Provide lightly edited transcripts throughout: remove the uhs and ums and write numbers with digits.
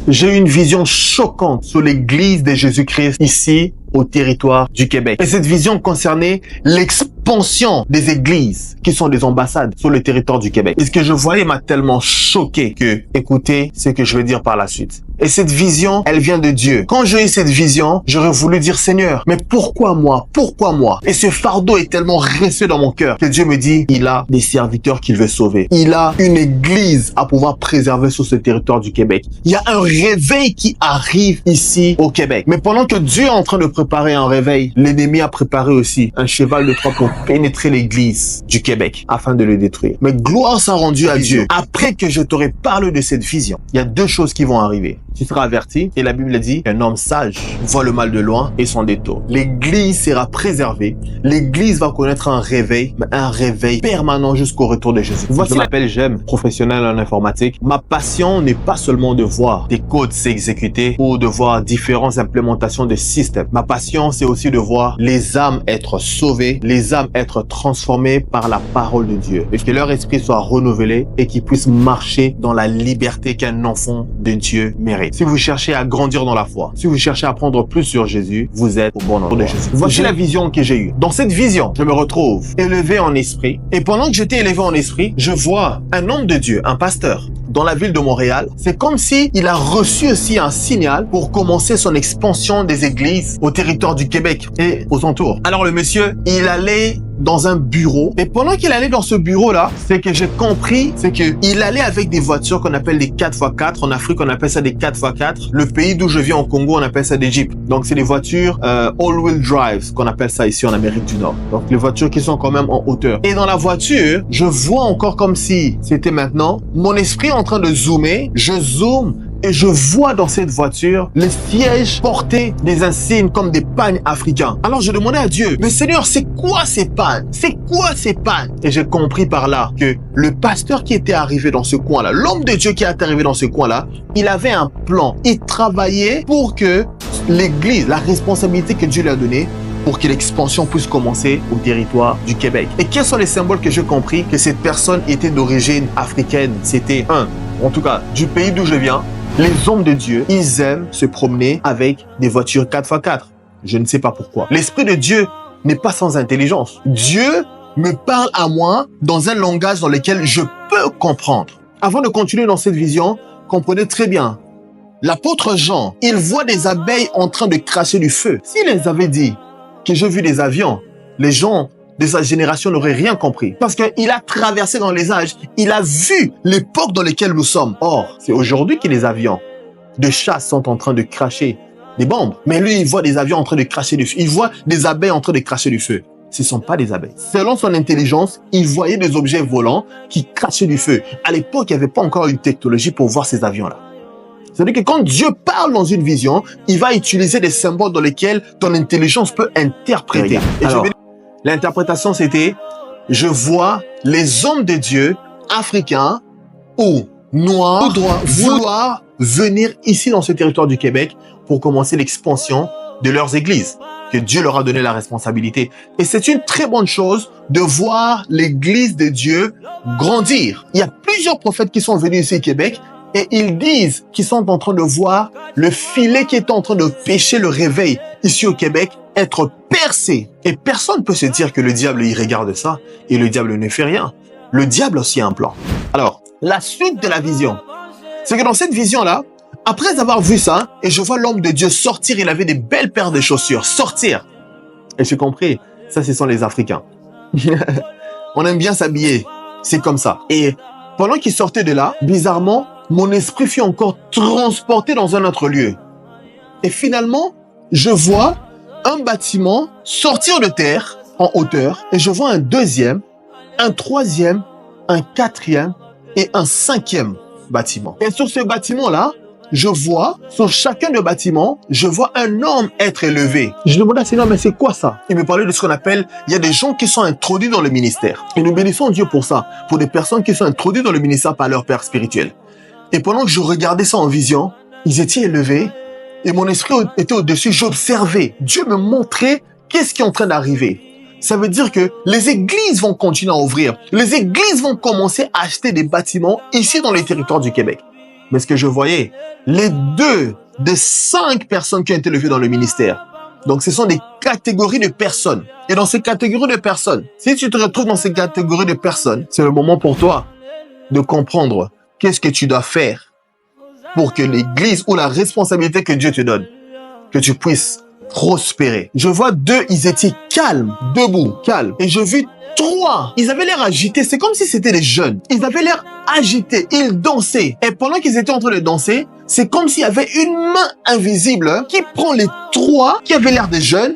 j'ai eu une vision choquante sur l'église de Jésus-Christ ici au territoire du Québec. Et cette vision concernait l'expansion des églises qui sont des ambassades sur le territoire du Québec. Et ce que je voyais m'a tellement choqué que, écoutez ce que je vais dire par la suite. Et cette vision, elle vient de Dieu. Quand j'ai eu cette vision, j'aurais voulu dire, Seigneur, mais pourquoi moi? Pourquoi moi? Et ce fardeau est tellement resté dans mon cœur que Dieu me dit, il a des serviteurs qu'il veut sauver. Il a une église à pouvoir préserver sur ce territoire du Québec. Il y a un réveil qui arrive ici au Québec. Mais pendant que Dieu est en train de préparer un réveil, l'ennemi a préparé aussi un cheval de Troie pour pénétrer l'église du Québec afin de le détruire. Mais gloire soit rendue à Dieu. Après que je t'aurai parlé de cette vision, il y a deux choses qui vont arriver. Tu seras averti, et la Bible dit qu'un homme sage voit le mal de loin et s'en détourne. L'église sera préservée, l'église va connaître un réveil, mais un réveil permanent jusqu'au retour de Jésus. Voici, je m'appelle Jem, professionnel en informatique. Ma passion n'est pas seulement de voir des codes s'exécuter ou de voir différentes implémentations de systèmes. Ma passion, c'est aussi de voir les âmes être sauvées, les âmes être transformées par la parole de Dieu. Et que leur esprit soit renouvelé et qu'ils puissent marcher dans la liberté qu'un enfant de Dieu mérite. Si vous cherchez à grandir dans la foi, si vous cherchez à apprendre plus sur Jésus, vous êtes au bon endroit de Jésus. Voici la vision que j'ai eue. Dans cette vision, je me retrouve élevé en esprit. Et pendant que j'étais élevé en esprit, je vois un homme de Dieu, un pasteur, dans la ville de Montréal. C'est comme si il a reçu aussi un signal pour commencer son expansion des églises au territoire du Québec et aux entours. Alors le monsieur, il allait dans un bureau. Et pendant qu'il allait dans ce bureau-là, c'est que j'ai compris, c'est que il allait avec des voitures qu'on appelle des 4x4. En Afrique, on appelle ça des 4x4. Le pays d'où je viens, au Congo, on appelle ça des Jeeps. Donc, c'est des voitures all-wheel drive, qu'on appelle ça ici en Amérique du Nord. Donc, les voitures qui sont quand même en hauteur. Et dans la voiture, je vois encore comme si c'était maintenant, mon esprit est en train de zoomer. Je zoome. Et je vois dans cette voiture les sièges porter des insignes comme des pagnes africains. Alors je demandais à Dieu, mais Seigneur, c'est quoi ces pagnes? C'est quoi ces pagnes? Et j'ai compris par là que le pasteur qui était arrivé dans ce coin-là, l'homme de Dieu qui est arrivé dans ce coin-là, il avait un plan. Il travaillait pour que l'église, la responsabilité que Dieu lui a donnée, pour que l'expansion puisse commencer au territoire du Québec. Et quels sont les symboles que j'ai compris que cette personne était d'origine africaine? C'était en tout cas, du pays d'où je viens. Les hommes de Dieu, ils aiment se promener avec des voitures 4x4. Je ne sais pas pourquoi. L'Esprit de Dieu n'est pas sans intelligence. Dieu me parle à moi dans un langage dans lequel je peux comprendre. Avant de continuer dans cette vision, comprenez très bien. L'apôtre Jean, il voit des abeilles en train de cracher du feu. S'il les avait dit que j'ai vu des avions, les gens de sa génération n'aurait rien compris. Parce qu'il a traversé dans les âges, il a vu l'époque dans laquelle nous sommes. Or, c'est aujourd'hui que les avions de chasse sont en train de cracher des bombes. Mais lui, il voit des avions en train de cracher du feu. Il voit des abeilles en train de cracher du feu. Ce ne sont pas des abeilles. Selon son intelligence, il voyait des objets volants qui crachaient du feu. À l'époque, il n'y avait pas encore une technologie pour voir ces avions-là. C'est-à-dire que quand Dieu parle dans une vision, il va utiliser des symboles dans lesquels ton intelligence peut interpréter. Alors, l'interprétation, c'était, je vois les hommes de Dieu africains ou noirs vouloir venir ici dans ce territoire du Québec pour commencer l'expansion de leurs églises, que Dieu leur a donné la responsabilité. Et c'est une très bonne chose de voir l'église de Dieu grandir. Il y a plusieurs prophètes qui sont venus ici au Québec et ils disent qu'ils sont en train de voir le filet qui est en train de pêcher le réveil ici au Québec être percé. Et personne ne peut se dire que le diable, il regarde ça et le diable ne fait rien. Le diable aussi a un plan. Alors, la suite de la vision, c'est que dans cette vision-là, après avoir vu ça, et je vois l'homme de Dieu sortir, il avait des belles paires de chaussures, sortir. Et j'ai compris, ça, ce sont les Africains. On aime bien s'habiller, c'est comme ça. Et pendant qu'il sortait de là, bizarrement, mon esprit fut encore transporté dans un autre lieu. Et finalement, je vois un bâtiment sortir de terre en hauteur et je vois un deuxième, un troisième, un quatrième et un cinquième bâtiment. Et sur ce bâtiment-là, je vois, sur chacun des bâtiments, je vois un homme être élevé. Je demandais à Seigneur, mais c'est quoi ça? Il me parlait de ce qu'on appelle, il y a des gens qui sont introduits dans le ministère. Et nous bénissons Dieu pour ça, pour des personnes qui sont introduites dans le ministère par leur père spirituel. Et pendant que je regardais ça en vision, ils étaient élevés et mon esprit était au-dessus. J'observais. Dieu me montrait qu'est-ce qui est en train d'arriver. Ça veut dire que les églises vont continuer à ouvrir. Les églises vont commencer à acheter des bâtiments ici dans les territoires du Québec. Mais ce que je voyais, les 2 des 5 personnes qui ont été élevées dans le ministère. Donc, ce sont des catégories de personnes. Et dans ces catégories de personnes, si tu te retrouves dans ces catégories de personnes, c'est le moment pour toi de comprendre qu'est-ce que tu dois faire pour que l'église ou la responsabilité que Dieu te donne, que tu puisses prospérer. Je vois 2, ils étaient calmes, debout, calmes. Et je vis 3, ils avaient l'air agités. C'est comme si c'était des jeunes. Ils avaient l'air agités. Ils dansaient. Et pendant qu'ils étaient en train de danser, c'est comme s'il y avait une main invisible qui prend les 3 qui avaient l'air des jeunes.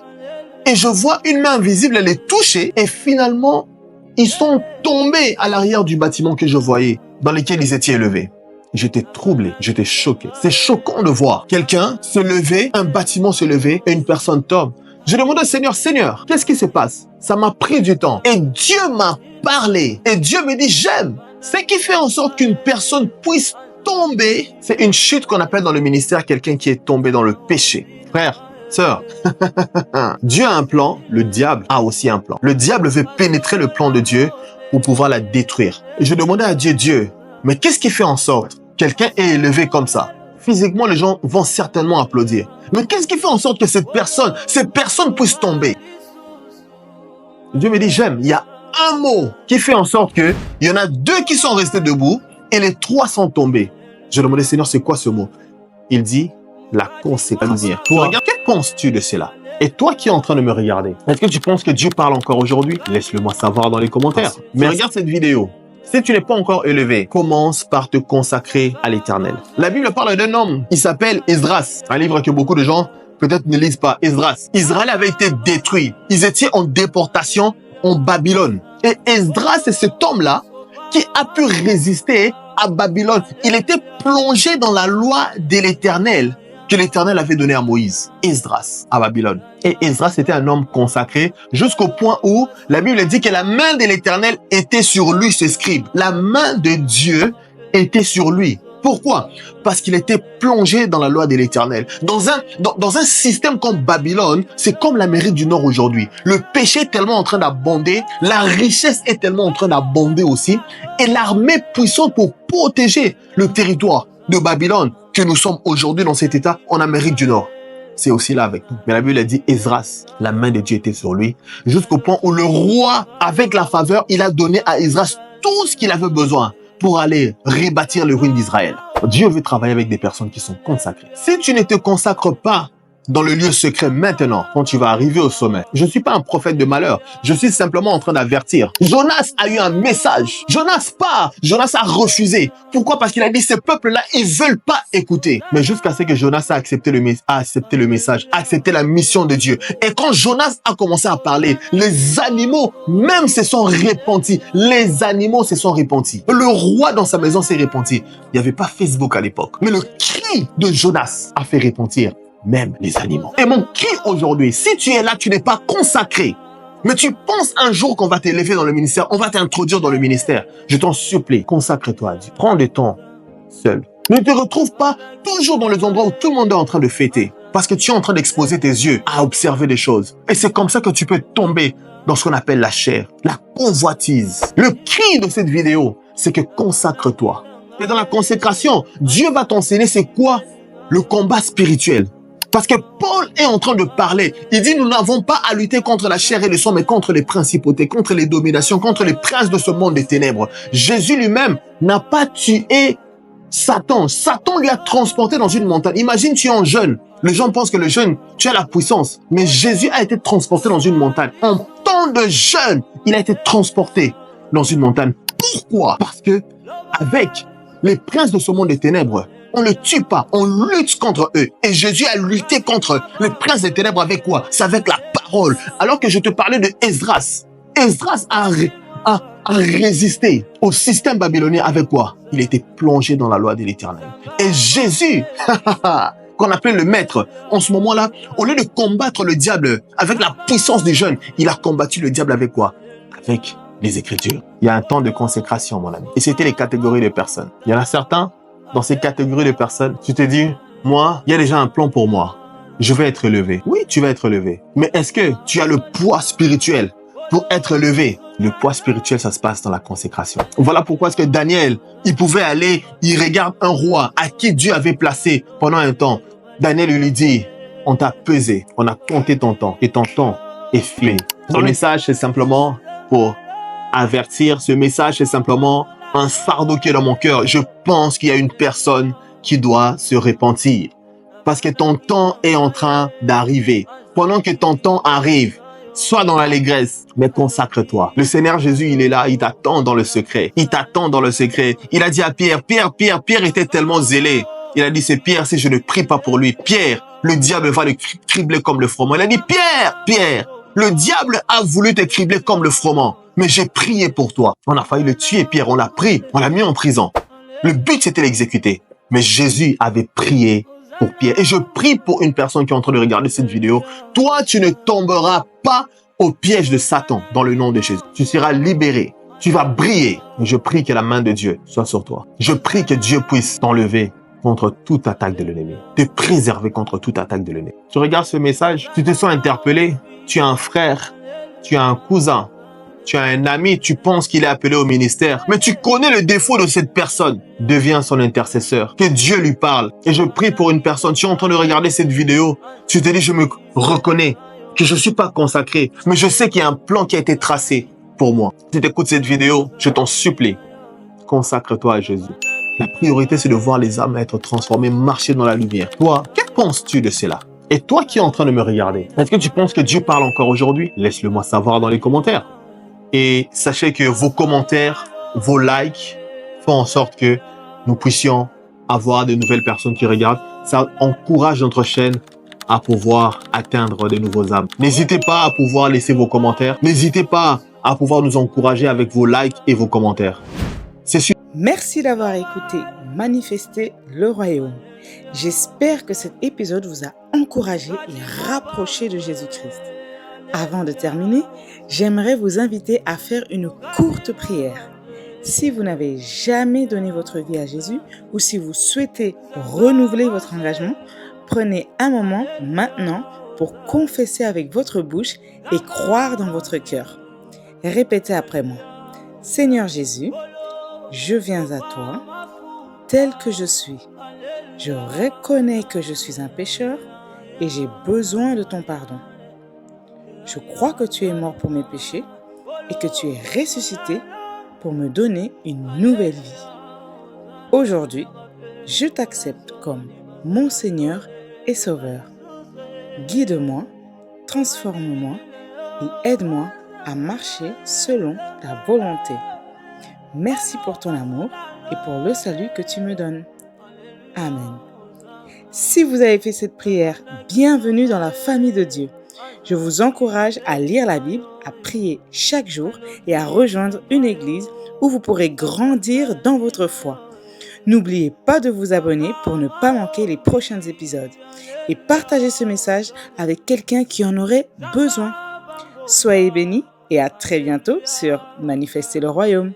Et je vois une main invisible les toucher. Et finalement, ils sont tombés à l'arrière du bâtiment que je voyais, dans lequel ils étaient élevés. J'étais troublé, j'étais choqué. C'est choquant de voir quelqu'un se lever, un bâtiment se lever et une personne tombe. Je demande au Seigneur, Seigneur, qu'est-ce qui se passe? Ça m'a pris du temps. Et Dieu m'a parlé. Et Dieu me dit, j'aime. Ce qui fait en sorte qu'une personne puisse tomber, c'est une chute qu'on appelle dans le ministère quelqu'un qui est tombé dans le péché. Frère, sœur, Dieu a un plan, le diable a aussi un plan. Le diable veut pénétrer le plan de Dieu pour pouvoir la détruire. Et je demandais à Dieu, Dieu, mais qu'est-ce qui fait en sorte que quelqu'un est élevé comme ça? Physiquement, les gens vont certainement applaudir. Mais qu'est-ce qui fait en sorte que ces personnes puissent tomber? Dieu me dit, j'aime. Il y a un mot qui fait en sorte que il y en a 2 qui sont restés debout et les 3 sont tombés. Je demandais, Seigneur, c'est quoi ce mot? Il dit, la conséquence. Toi, que penses-tu de cela? Et toi qui es en train de me regarder, est-ce que tu penses que Dieu parle encore aujourd'hui? Laisse-le-moi savoir dans les commentaires. Mais regarde cette vidéo. Si tu n'es pas encore élevé, commence par te consacrer à l'Éternel. La Bible parle d'un homme, il s'appelle Esdras. Un livre que beaucoup de gens peut-être ne lisent pas. Esdras. Israël avait été détruit. Ils étaient en déportation en Babylone. Et Esdras, c'est cet homme-là qui a pu résister à Babylone. Il était plongé dans la loi de l'Éternel que l'Éternel avait donné à Moïse, Esdras, à Babylone. Et Esdras était un homme consacré jusqu'au point où la Bible dit que la main de l'Éternel était sur lui, ce scribe. La main de Dieu était sur lui. Pourquoi? Parce qu'il était plongé dans la loi de l'Éternel. Dans un système comme Babylone, c'est comme l'Amérique du Nord aujourd'hui. Le péché est tellement en train d'abonder, la richesse est tellement en train d'abonder aussi, et l'armée puissante pour protéger le territoire de Babylone que nous sommes aujourd'hui dans cet état en Amérique du Nord. C'est aussi là avec nous. Mais la Bible a dit, Esdras, la main de Dieu était sur lui, jusqu'au point où le roi, avec la faveur, il a donné à Esdras tout ce qu'il avait besoin pour aller rebâtir les ruines d'Israël. Dieu veut travailler avec des personnes qui sont consacrées. Si tu ne te consacres pas dans le lieu secret maintenant, quand tu vas arriver au sommet, je ne suis pas un prophète de malheur, je suis simplement en train d'avertir. Jonas a eu un message. Jonas part. Jonas a refusé. Pourquoi? Parce qu'il a dit, ces peuples-là, ils veulent pas écouter. Mais jusqu'à ce que Jonas a accepté le message, a accepté la mission de Dieu. Et quand Jonas a commencé à parler, les animaux même se sont repentis. Les animaux se sont repentis. Le roi dans sa maison s'est repenti. Il n'y avait pas Facebook à l'époque. Mais le cri de Jonas a fait repentir même les animaux. Et mon cri aujourd'hui, si tu es là, tu n'es pas consacré, mais tu penses un jour qu'on va t'élever dans le ministère, on va t'introduire dans le ministère, je t'en supplie, consacre-toi à Dieu. Prends du temps seul. Ne te retrouve pas toujours dans les endroits où tout le monde est en train de fêter, parce que tu es en train d'exposer tes yeux à observer des choses. Et c'est comme ça que tu peux tomber dans ce qu'on appelle la chair, la convoitise. Le cri de cette vidéo, c'est que consacre-toi. Et dans la consécration, Dieu va t'enseigner c'est quoi le combat spirituel. Parce que Paul est en train de parler. Il dit, nous n'avons pas à lutter contre la chair et le sang, mais contre les principautés, contre les dominations, contre les princes de ce monde des ténèbres. Jésus lui-même n'a pas tué Satan. Satan lui a transporté dans une montagne. Imagine, tu es un jeûne. Les gens pensent que le jeûne, tu as la puissance. Mais Jésus a été transporté dans une montagne. En temps de jeûne, il a été transporté dans une montagne. Pourquoi? Parce que avec les princes de ce monde des ténèbres, on ne tue pas, on lutte contre eux. Et Jésus a lutté contre les princes des ténèbres avec quoi? C'est avec la parole. Alors que je te parlais de Esdras. Esdras a résisté au système babylonien avec quoi? Il était plongé dans la loi de l'Éternel. Et Jésus, qu'on appelait le maître, en ce moment-là, au lieu de combattre le diable avec la puissance des jeunes, il a combattu le diable avec quoi? Avec les Écritures. Il y a un temps de consécration, mon ami. Et c'était les catégories de personnes. Il y en a certains, dans ces catégories de personnes, tu te dis, moi, il y a déjà un plan pour moi. Je vais être élevé. Oui, tu vas être élevé. Mais est-ce que tu as le poids spirituel pour être levé. Le poids spirituel, ça se passe dans la consécration. Voilà pourquoi est-ce que Daniel, il pouvait aller, il regarde un roi à qui Dieu avait placé pendant un temps. Daniel lui dit, on t'a pesé, on a compté ton temps et ton temps est fini. Son message, c'est simplement pour avertir. Ce message, c'est simplement un fardeau qui est dans mon cœur. Je pense qu'il y a une personne qui doit se repentir. Parce que ton temps est en train d'arriver. Pendant que ton temps arrive, sois dans l'allégresse, mais consacre-toi. Le Seigneur Jésus, il est là, il t'attend dans le secret. Il t'attend dans le secret. Il a dit à Pierre, Pierre était tellement zélé. Il a dit, c'est Pierre, si je ne prie pas pour lui. Pierre, le diable va le cribler comme le froment. Il a dit, Pierre, le diable a voulu te cribler comme le froment. Mais j'ai prié pour toi. On a failli le tuer, Pierre. On l'a pris. On l'a mis en prison. Le but, c'était l'exécuter. Mais Jésus avait prié pour Pierre. Et je prie pour une personne qui est en train de regarder cette vidéo. Toi, tu ne tomberas pas au piège de Satan dans le nom de Jésus. Tu seras libéré. Tu vas briller. Et je prie que la main de Dieu soit sur toi. Je prie que Dieu puisse t'enlever contre toute attaque de l'ennemi. Te préserver contre toute attaque de l'ennemi. Tu regardes ce message, tu te sens interpellé. Tu as un frère, tu as un cousin, tu as un ami, tu penses qu'il est appelé au ministère, mais tu connais le défaut de cette personne. Deviens son intercesseur. Que Dieu lui parle. Et je prie pour une personne. Tu es en train de regarder cette vidéo. Tu te dis, je me reconnais que je ne suis pas consacré, mais je sais qu'il y a un plan qui a été tracé pour moi. Si tu écoutes cette vidéo, je t'en supplie, consacre-toi à Jésus. La priorité, c'est de voir les âmes être transformées, marcher dans la lumière. Toi, que penses-tu de cela? Et toi qui es en train de me regarder, est-ce que tu penses que Dieu parle encore aujourd'hui? Laisse-le moi savoir dans les commentaires. Et sachez que vos commentaires, vos likes font en sorte que nous puissions avoir de nouvelles personnes qui regardent. Ça encourage notre chaîne à pouvoir atteindre de nouveaux âmes. N'hésitez pas à pouvoir laisser vos commentaires. N'hésitez pas à pouvoir nous encourager avec vos likes et vos commentaires. C'est sûr. Merci d'avoir écouté Manifester le Royaume. J'espère que cet épisode vous a encouragé et rapproché de Jésus-Christ. Avant de terminer, j'aimerais vous inviter à faire une courte prière. Si vous n'avez jamais donné votre vie à Jésus ou si vous souhaitez renouveler votre engagement, prenez un moment maintenant pour confesser avec votre bouche et croire dans votre cœur. Répétez après moi. Seigneur Jésus, je viens à toi, tel que je suis. Je reconnais que je suis un pécheur et j'ai besoin de ton pardon. Je crois que tu es mort pour mes péchés et que tu es ressuscité pour me donner une nouvelle vie. Aujourd'hui, je t'accepte comme mon Seigneur et Sauveur. Guide-moi, transforme-moi et aide-moi à marcher selon ta volonté. Merci pour ton amour et pour le salut que tu me donnes. Amen. Si vous avez fait cette prière, bienvenue dans la famille de Dieu. Je vous encourage à lire la Bible, à prier chaque jour et à rejoindre une église où vous pourrez grandir dans votre foi. N'oubliez pas de vous abonner pour ne pas manquer les prochains épisodes et partagez ce message avec quelqu'un qui en aurait besoin. Soyez bénis et à très bientôt sur Manifester le Royaume.